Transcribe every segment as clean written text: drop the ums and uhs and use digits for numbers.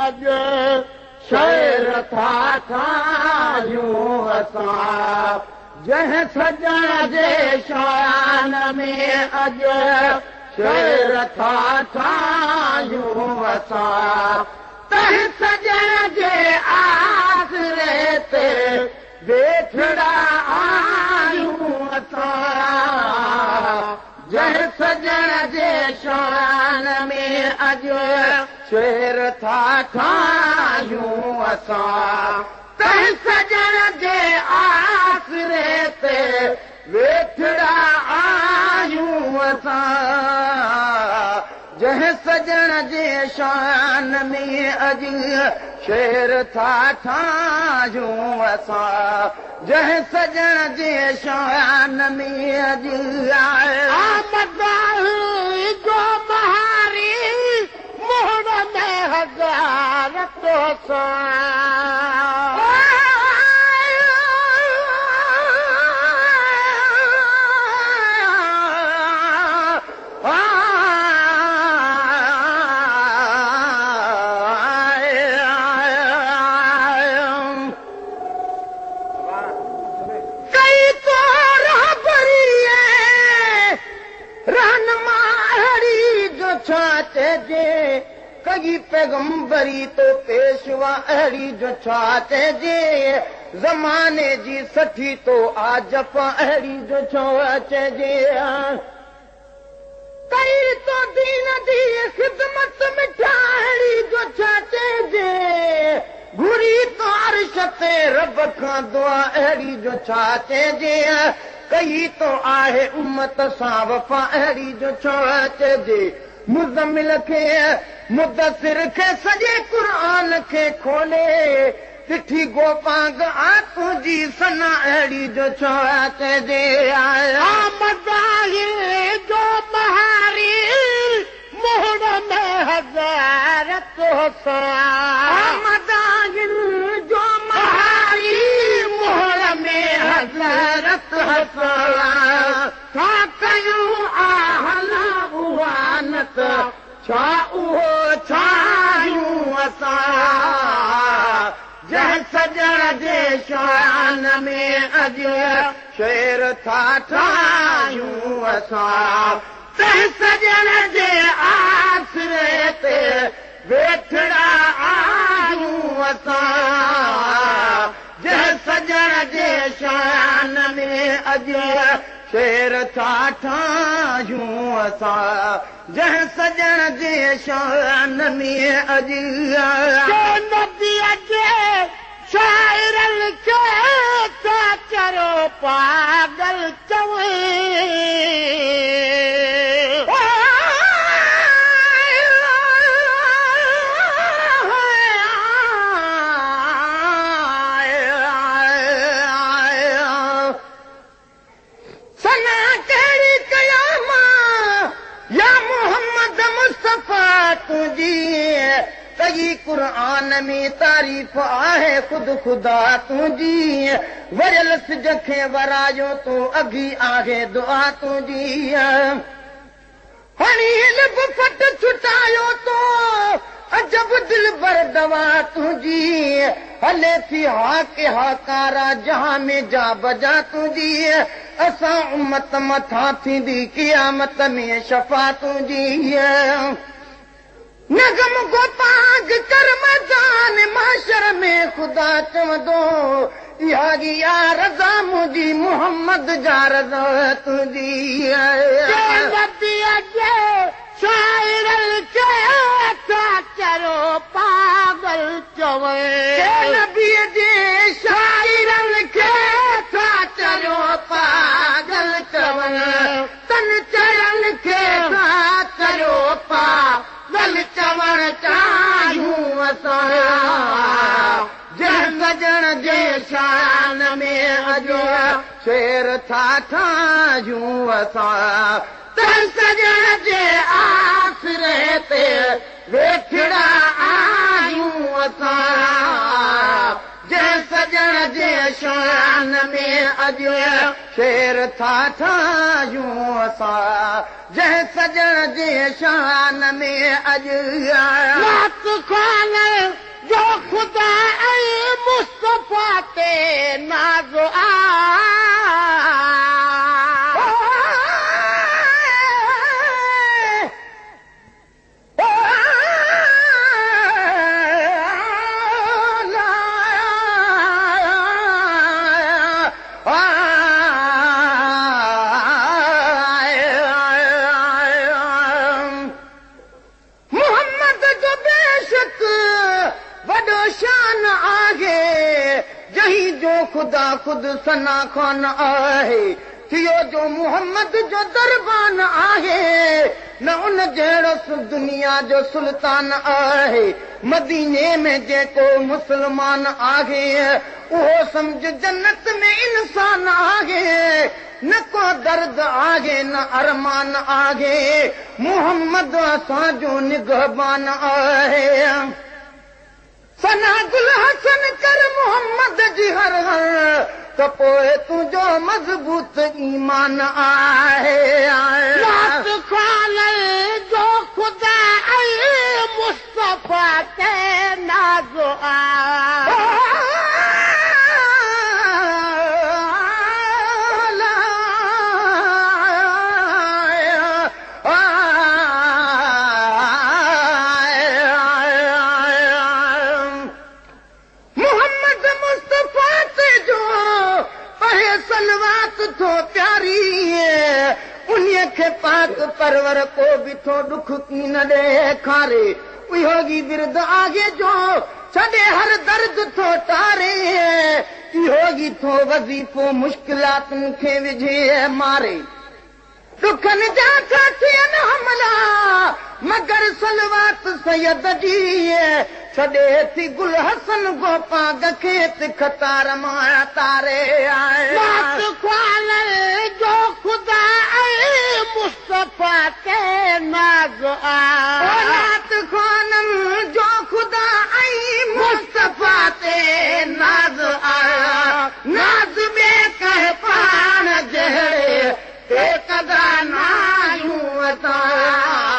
अॼ शेर था ठाहियूं असां जंहिं सजण जे शान में अॼ शेर था ठाहियूं असां तंहिं सजण जे आसरे ते वेठड़ा आहियूं असां जंहिं सजण जे शान में अॼ शेर था ठाहियूं असां तंहिं सजण जे आसरे ते वेठड़ा आहियूं असां जंहिं सजण जे शान में अॼ शेर था ठाहियूं असां जंहिं सजण जे शान में अॼ आमद जो महारी मोहर में हज़ार तो कई पैगंबरी तो पेशवा अहिड़ी जो छा चइजे ज़माने जी सठी तो आजप अहिड़ी जो छो चइजे कई तो दीन जी ख़िदमत मिठा अहिड़ी जो छा चइजे घुरी तो अर्श ते रब खां दुआ अहिड़ी जो छा चइजे कई तो आहे उम्मत सां वफ़ा अहिड़ी जो छो चइजे मुज़मिल खे मुदसिर खे सॼे क़ुरान खे खोले चिठी गोपांग आ तुंहिंजी सना अहिड़ी जो छो चइजे आमद जो महारी मोहर में हज़ार तो आमद जो महारी मोहर में हज़ार तो छा कयूं आहला उहानत छा उहो छायूं असां जंहिं सजण जे शान में अॼ शेर था ठाहियूं असां तंहिं सजण जे आसरे ते वेठड़ा आहियूं असां जंहिं सजण जे शान में अॼ शेर था ठाहियूं असां जंहिं सजण जे शान में अॼ नदीअ जे शाइरन खे था चरो पागल चवे तुंहिंजी क़ुरान में तारीफ़ आहे ख़ुदि ख़ुदा तुंहिंजी वरियल सिज खे वरायो तूं अघी आहे दुआ तुंहिंजी हणी लिब फट छुटायो तो अजब दिल भर दवा तुंहिंजी हले थी हाके हाकारा जहां में जा बजा तुंहिंजी असां उम्मत मथां थींदी क़यामत में शफ़ा तुंहिंजी नगम गोपांग कर मैदान माशर में ख़ुदा चवंदो इहा या रज़ा मुंहिंजी मोहम्मद जा रज़ा तुंहिंजी शाइरन खे था चरो पागल चवे नबीअ जे शाइरन खे था चरो पागल चवनि तन चरन खे था चरो पागल चवण चाहियूं असां जंहिं सजण जे शान में अॼ शेर था ठाहियूं असां तंहिं सजण जे आसरे ते वेठड़ा आहियूं असां जंहिं सजण जे शान में अॼु शेर था ठाहियूं असां जंहिं सजण जे शान में अॼु रात खान जो ख़ुदा ऐं मुस्तफ़ा ते नाज़ ख़ुदा ख़ुदि सना ख़ान आहे थियो जो मुहम्मद जो दरबान आहे न उन जहिड़ो दुनिया जो सुल्तान आहे मदीने में जेको मुस्लमान आहे उहो सम्झ जन्नत में इंसान आहे न को दर्द आहे न अरमान आहे मुहम्मद असांजो निगहबान आहे सना गुल हसन कर मुहम्मद जी हर हर त पोइ तुंहिंजो मज़बूत ईमान आहे रात खान जो ख़ुदा ऐं मुस्तफ़ा ते नाज़ पाक परवर को बि थो दुख की न ॾेखारे इहो विरद आगे जो छॾे हर दर्द थो टारे इहो ई थो वज़ीफ़ो मुश्किलातुनि खे विझे मारे दुखनि जा था थियनि हमला मगर सलवात सैयद जी छॾे थी गुल हसन गोपाग खे तिखतार मां तारे रात ख़्वाल जो ख़ुदा मुस्तफ़ा ते नाज़ रात ख़्वानन जो ख़ुदा ऐं मुस्तफ़ा ते नाज़ नाज़ ॿे कंहिं पाण जहिड़े कदा नायूं असां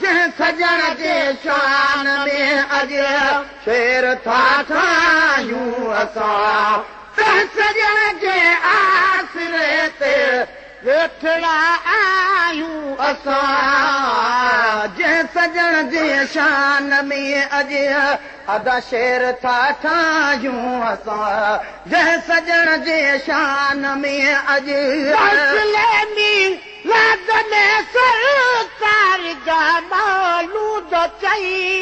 जंहिं सजण जे शान में अॼु शेर था ठाहियूं असां तंहिं सजण जे आसिरे ते वेठड़ा आयूं असां जंहिं सजण जे शान में अॼु अदा शेर था ठाहियूं असां जंहिं सजण जे शान में अॼु सरकार जा मालूद चई